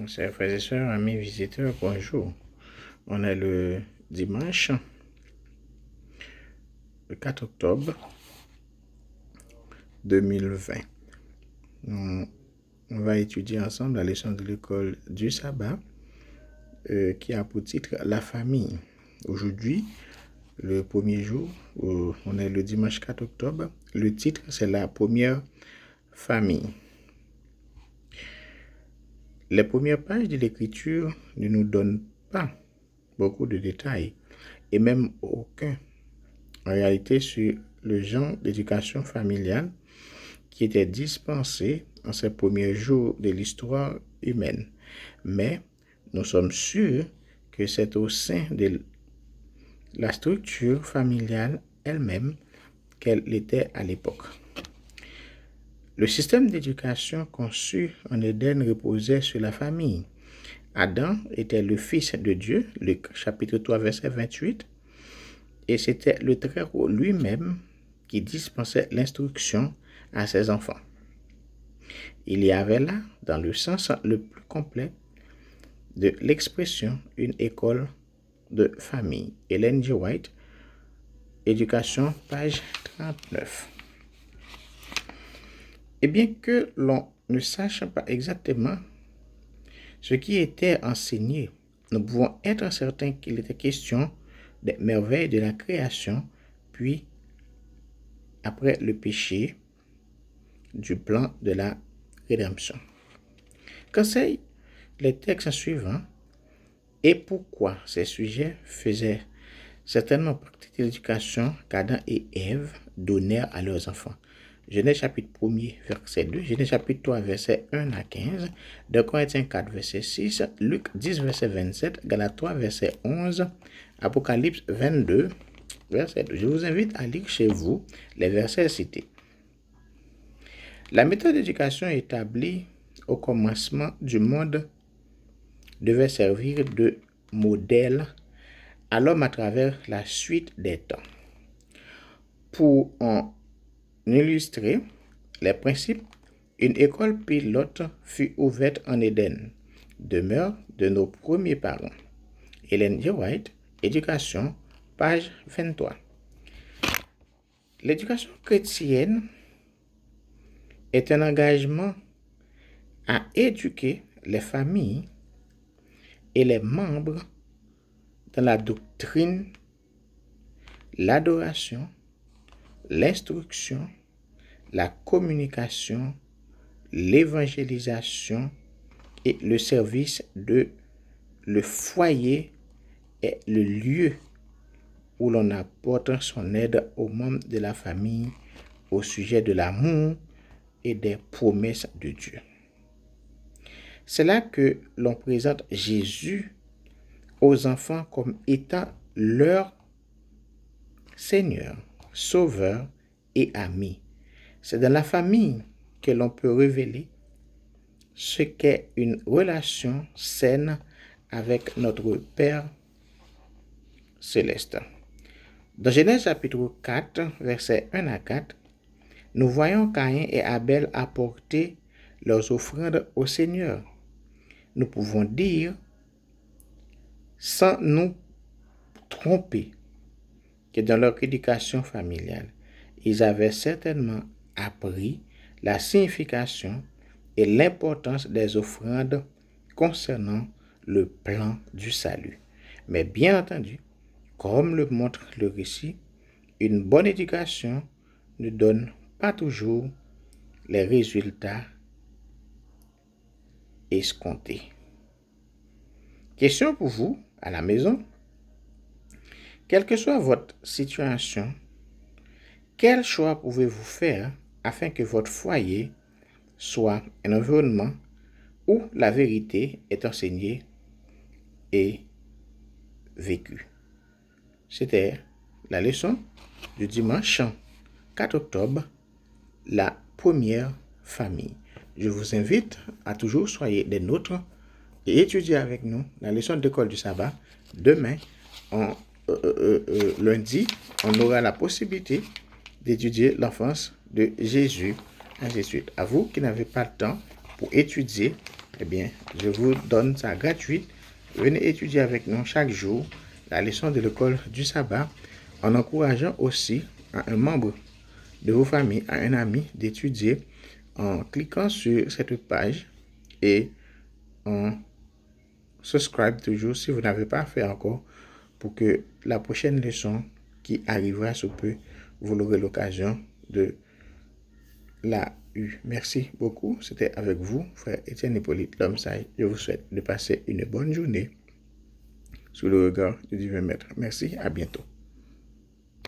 Chers frères et sœurs, amis visiteurs, bonjour. On est le dimanche, le 4 octobre 2020. On va étudier ensemble la leçon de l'école du sabbat qui a pour titre la famille. Aujourd'hui, le premier jour, on est le dimanche 4 octobre. Le titre, c'est la première famille. Les premières pages de l'écriture ne nous donnent pas beaucoup de détails et même aucun en réalité sur le genre d'éducation familiale qui était dispensé en ces premiers jours de l'histoire humaine. Mais nous sommes sûrs que c'est au sein de la structure familiale elle-même qu'elle était à l'époque. Le système d'éducation conçu en Éden reposait sur la famille. Adam était le fils de Dieu, Luc chapitre 3 verset 28, et c'était le Très-Haut lui-même qui dispensait l'instruction à ses enfants. Il y avait là, dans le sens le plus complet de l'expression, une école de famille. Ellen G. White, Éducation, page 39. Et bien que l'on ne sache pas exactement ce qui était enseigné, nous pouvons être certains qu'il était question des merveilles de la création, puis, après le péché, du plan de la rédemption. Qu'enseignent les textes suivants et pourquoi ces sujets faisaient certainement partie de l'éducation qu'Adam et Ève donnèrent à leurs enfants. Genèse chapitre 1er, verset 2, Genèse chapitre 3, verset 1 à 15, 2 Corinthiens 4, verset 6, Luc 10, verset 27, Galates 3, verset 11, Apocalypse 22, verset 2. Je vous invite à lire chez vous les versets cités. La méthode d'éducation établie au commencement du monde devait servir de modèle à l'homme à travers la suite des temps. Pour en illustrer les principes, une école pilote fut ouverte en Éden, demeure de nos premiers parents. Ellen G. White, Éducation, page 23. L'éducation chrétienne est un engagement à éduquer les familles et les membres dans la doctrine, l'adoration, l'instruction, la communication, l'évangélisation et le service de le foyer est le lieu où l'on apporte son aide aux membres de la famille au sujet de l'amour et des promesses de Dieu. C'est là que l'on présente Jésus aux enfants comme étant leur Seigneur, Sauveur et ami. C'est dans la famille que l'on peut révéler ce qu'est une relation saine avec notre Père céleste. Dans Genèse chapitre 4, versets 1 à 4, nous voyons Caïn et Abel apporter leurs offrandes au Seigneur. Nous pouvons dire, sans nous tromper, que dans leur éducation familiale, ils avaient certainement appris la signification et l'importance des offrandes concernant le plan du salut. Mais bien entendu, comme le montre le récit, une bonne éducation ne donne pas toujours les résultats escomptés. Question pour vous à la maison. Quelle que soit votre situation, quel choix pouvez-vous faire afin que votre foyer soit un environnement où la vérité est enseignée et vécue? C'était la leçon du dimanche 4 octobre, la première famille. Je vous invite à toujours soyez des nôtres et étudier avec nous la leçon d'école du sabbat. Demain, lundi, on aura la possibilité d'étudier l'enfance de Jésus, ainsi de suite. À vous qui n'avez pas le temps pour étudier eh bien, je vous donne ça gratuit. Venez étudier avec nous chaque jour la leçon de l'école du sabbat en encourageant aussi à un membre de vos familles, à un ami d'étudier en cliquant sur cette page et en subscribe toujours si vous n'avez pas fait encore pour que la prochaine leçon qui arrivera sous peu, vous aurez l'occasion de la eu. Merci beaucoup. C'était avec vous, frère Étienne Hippolyte Lomsai. Je vous souhaite de passer une bonne journée sous le regard du divin maître. Merci, à bientôt.